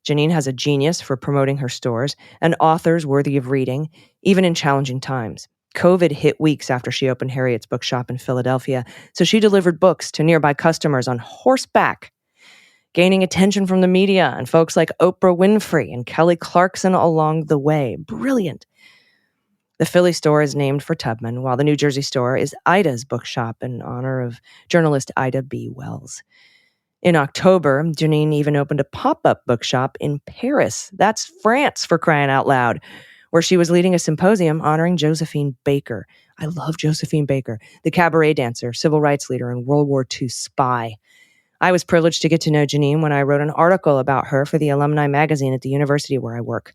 Janine has a genius for promoting her stores and authors worthy of reading, even in challenging times. COVID hit weeks after she opened Harriet's bookshop in Philadelphia, so she delivered books to nearby customers on horseback, gaining attention from the media and folks like Oprah Winfrey and Kelly Clarkson along the way. Brilliant. The Philly store is named for Tubman, while the New Jersey store is Ida's bookshop in honor of journalist Ida B. Wells. In October, Janine even opened a pop-up bookshop in Paris. That's France, for crying out loud, where she was leading a symposium honoring Josephine Baker. I love Josephine Baker, the cabaret dancer, civil rights leader, and World War II spy. I was privileged to get to know Janine when I wrote an article about her for the alumni magazine at the university where I work.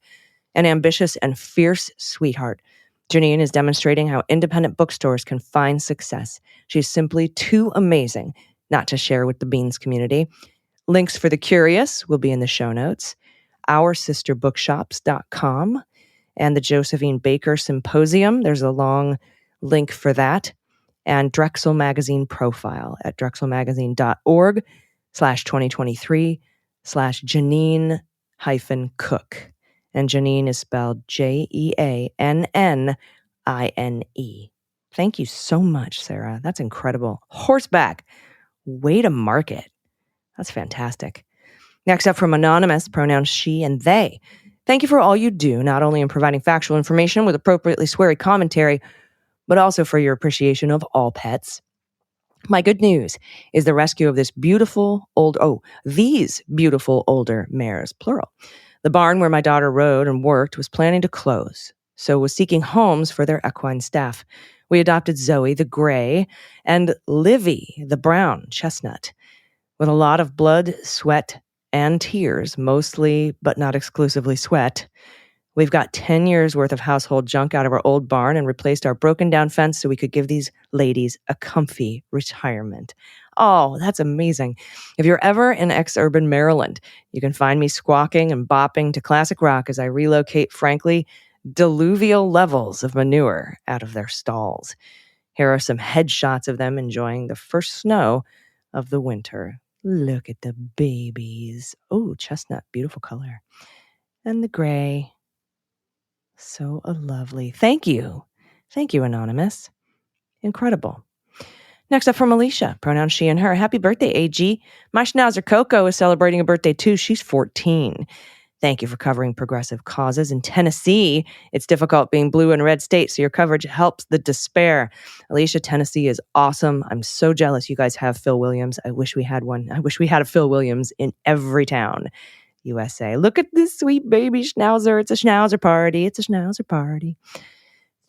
An ambitious and fierce sweetheart, Janine is demonstrating how independent bookstores can find success. She's simply too amazing not to share with the Beans community. Links for the curious will be in the show notes. OurSisterBookshops.com and the Josephine Baker Symposium. There's a long link for that. And Drexel Magazine profile at drexelmagazine.org/2023/Janine-Cook. And Janine is spelled Jeannine. Thank you so much, Sarah. That's incredible. Horseback. Way to market. That's fantastic. Next up from Anonymous, pronouns she and they. Thank you for all you do, not only in providing factual information with appropriately sweary commentary, but also for your appreciation of all pets. My good news is the rescue of these beautiful older mares, plural. The barn where my daughter rode and worked was planning to close, so was seeking homes for their equine staff. We adopted Zoe, the gray, and Livy, the brown chestnut. With a lot of blood, sweat, and tears, mostly but not exclusively sweat, we've got 10 years worth of household junk out of our old barn and replaced our broken down fence so we could give these ladies a comfy retirement. Oh, that's amazing. If you're ever in ex-urban Maryland, you can find me squawking and bopping to classic rock as I relocate, frankly, diluvial levels of manure out of their stalls. Here are some headshots of them enjoying the first snow of the winter. Look at the babies. Oh, chestnut, beautiful color. And the gray. So lovely. Thank you. Thank you, Anonymous. Incredible. Next up from Alicia, pronouns she and her. Happy birthday, AG. My schnauzer Coco is celebrating a birthday too. She's 14. Thank you for covering progressive causes in Tennessee. It's difficult being blue and red state, so your coverage helps the despair. Alicia, Tennessee is awesome. I'm so jealous you guys have Phil Williams. I wish we had one. I wish we had a Phil Williams in every town. USA. Look at this sweet baby schnauzer. It's a schnauzer party. It's a schnauzer party.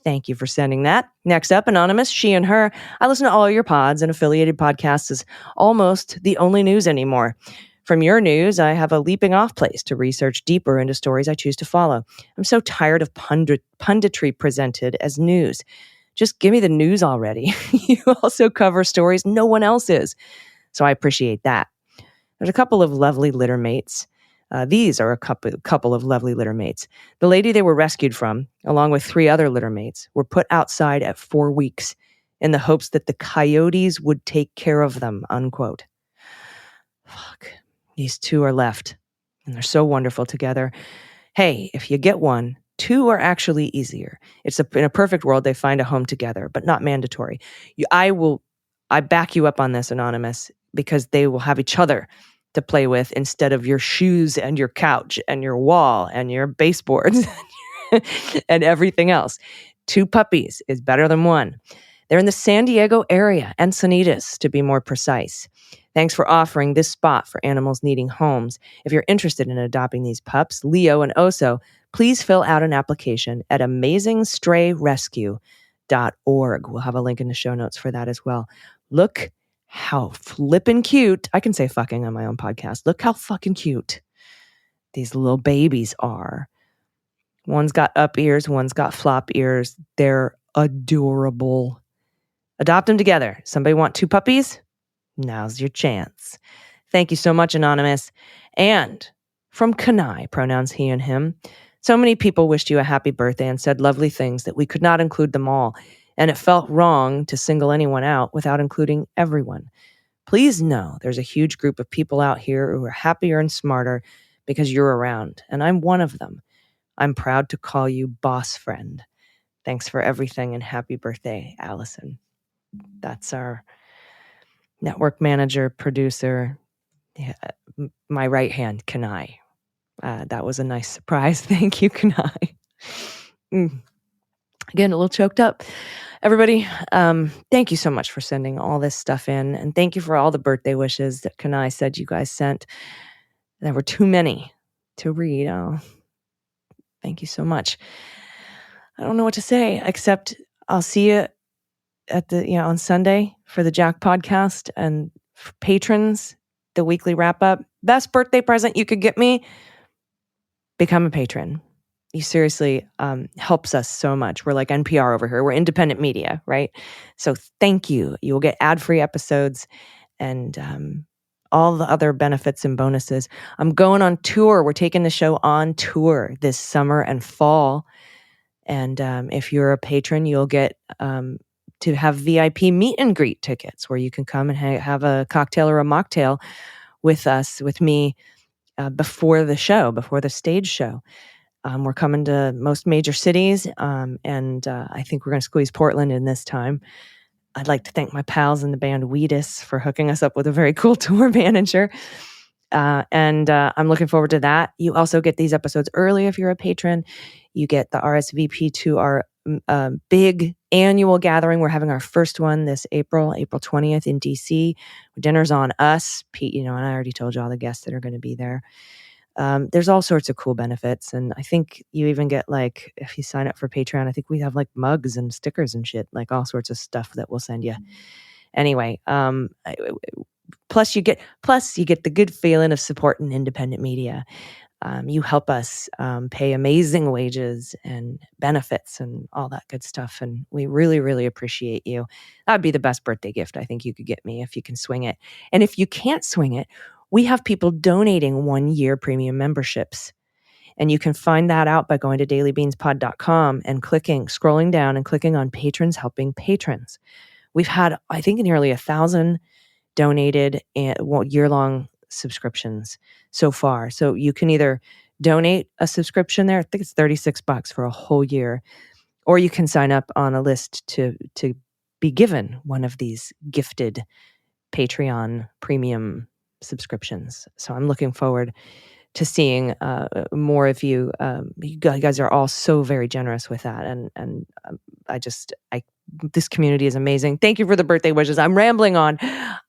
Thank you for sending that. Next up, Anonymous, she and her. I listen to all your pods, and affiliated podcasts is almost the only news anymore. From your news, I have a leaping off place to research deeper into stories I choose to follow. I'm so tired of punditry presented as news. Just give me the news already. You also cover stories no one else is, so I appreciate that. There's a couple of lovely litter mates. These are a couple of lovely litter mates. The lady they were rescued from, along with 3 other litter mates, were put outside at 4 weeks in the hopes that the coyotes would take care of them, unquote. Fuck. These 2 are left, and they're so wonderful together. Hey, if you get one, 2 are actually easier. In a perfect world, they find a home together, but not mandatory. I back you up on this, Anonymous, because they will have each other to play with instead of your shoes and your couch and your wall and your baseboards and everything else. 2 puppies is better than 1. They're in the San Diego area, Encinitas, to be more precise. Thanks for offering this spot for animals needing homes. If you're interested in adopting these pups, Leo and Oso, please fill out an application at amazingstrayrescue.org. We'll have a link in the show notes for that as well. Look how flippin' cute. I can say fucking on my own podcast. Look how fucking cute these little babies are. One's got up ears, one's got flop ears. They're adorable. Adopt them together. Somebody want 2 puppies? Now's your chance. Thank you so much, Anonymous. And from Kanai, pronouns he and him. So many people wished you a happy birthday and said lovely things that we could not include them all. And it felt wrong to single anyone out without including everyone. Please know there's a huge group of people out here who are happier and smarter because you're around. And I'm one of them. I'm proud to call you boss friend. Thanks for everything and happy birthday, Allison. That's our network manager, producer, my right hand, Kanai. That was a nice surprise. Thank you, Kanai. Again, a little choked up. Everybody, thank you so much for sending all this stuff in. And thank you for all the birthday wishes that Kanai said you guys sent. There were too many to read. Oh, thank you so much. I don't know what to say, except I'll see you at on Sunday for the Jack podcast, and for patrons, the weekly wrap up. Best birthday present you could get me, become a patron. You seriously helps us so much. We're like NPR over here. We're independent media, right? So thank you. You will get ad-free episodes and all the other benefits and bonuses. I'm going on tour. We're taking the show on tour this summer and fall. And if you're a patron, you'll get to have VIP meet and greet tickets where you can come and have a cocktail or a mocktail with me before the stage show. We're coming to most major cities, and I think we're going to squeeze Portland in this time. I'd like to thank my pals in the band Wheatus for hooking us up with a very cool tour manager. And I'm looking forward to that. You also get these episodes early if you're a patron. You get the RSVP to our big annual gathering. We're having our first one this April 20th in DC. Dinner's on us. Pete, and I already told you all the guests that are going to be there. There's all sorts of cool benefits. And I think you even get if you sign up for Patreon, I think we have mugs and stickers and shit, all sorts of stuff that we'll send you. Anyway, plus you get the good feeling of supporting independent media. You help us pay amazing wages and benefits and all that good stuff. And we really, really appreciate you. That would be the best birthday gift I think you could get me if you can swing it. And if you can't swing it, we have people donating 1-year premium memberships. And you can find that out by going to dailybeanspod.com and scrolling down and clicking on Patrons Helping Patrons. We've had, I think, nearly 1,000 donated year-long subscriptions so far. So you can either donate a subscription there. I think it's $36 for a whole year, or you can sign up on a list to be given one of these gifted Patreon premium subscriptions. So I'm looking forward to seeing more of you. You guys are all so very generous with that, and this community is amazing. Thank you for the birthday wishes. I'm rambling on.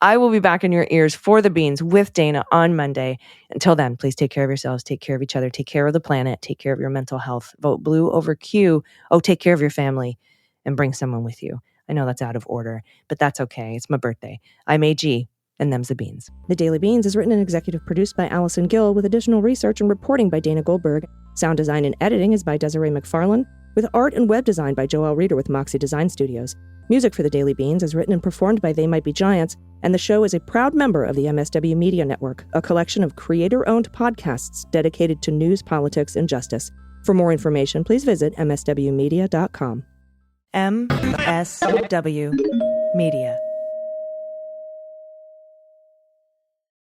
I will be back in your ears for the beans with Dana on Monday. Until then, please take care of yourselves, take care of each other, take care of the planet, take care of your mental health. Vote blue over Q. Oh, take care of your family and bring someone with you. I know that's out of order, but that's okay. It's my birthday. I'm AG, And them's the beans. The Daily Beans is written and executive produced by Allison Gill, with additional research and reporting by Dana Goldberg. Sound design and editing is by Desiree McFarlane, with art and web design by Joelle Reeder with Moxie Design Studios. Music for The Daily Beans is written and performed by They Might Be Giants, and the show is a proud member of the MSW Media Network, a collection of creator-owned podcasts dedicated to news, politics, and justice. For more information, please visit mswmedia.com. MSW Media.